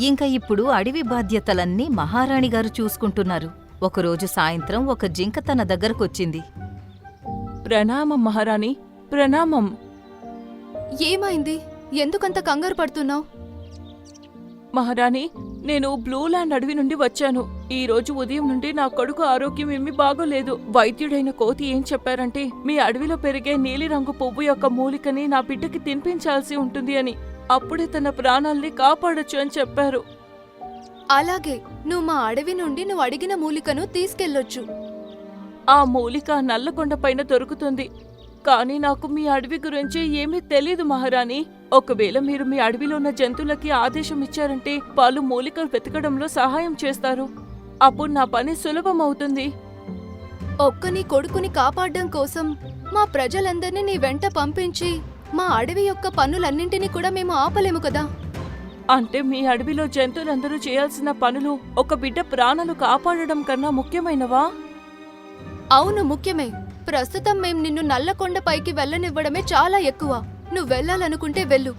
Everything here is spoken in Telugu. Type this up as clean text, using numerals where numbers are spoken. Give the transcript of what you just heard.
ఇంకా ఇప్పుడు అడవి బాధ్యతలన్నీ మహారాణిగారు చూసుకుంటున్నారు. ఒకరోజు సాయంత్రం ఒక జింక తన దగ్గరకొచ్చింది. ప్రణామం మహారాణి, ప్రణామం. ఏమైంది? ఎందుకంత కంగారు పడుతున్నావు? మహారాణి, నేను బ్లూల్యాండ్ అడవి నుండి వచ్చాను. ఈ రోజు ఉదయం నుండి నా కొడుకు ఆరోగ్యం ఏమీ బాగోలేదు. వైద్యుడైన కోతి ఏం చెప్పారంటే మీ అడవిలో పెరిగే నీలిరంగు పువ్వు యొక్క మూలికని నా బిడ్డకి తినిపించాల్సి ఉంటుంది అని. అప్పుడే తన ప్రాణాల్ని కాపాడొచ్చు అని చెప్పారు. అలాగే నువ్వు మా అడవి నుండి నువ్వు అడిగిన మూలికను తీసుకెళ్లొచ్చు. ఆ మూలిక నల్లకొండ పైన దొరుకుతుంది. కానీ నాకు మీ అడవి గురించి ఏమీ తెలీదు మహారాణి. ఒకవేళ మీరు మీ అడవిలో ఉన్న జంతువులకి ఆదేశం ఇచ్చారంటే వాళ్ళు మూలికలు వెతకడంలో సహాయం చేస్తారు. అప్పుడు నా పని సులభమవుతుంది. నీ కొడుకుని కాపాడడం కోసం మా ప్రజలందర్నీ నీ వెంట పంపించి మా అడవి యొక్క పనులన్నింటినీ కూడా మేము ఆపలేము కదా. అంటే మీ అడవిలో జంతువులందరూ చేయాల్సిన పనులు ఒక బిడ్డ ప్రాణాలు కాపాడడం కన్నా ముఖ్యమైనవా? అవును, ముఖ్యమే. ప్రస్తుతం మేం నిన్ను నల్లకొండ పైకి వెళ్ళనివ్వడమే చాలా ఎక్కువ. నువ్వు వెళ్ళాలనుకుంటే వెళ్ళు.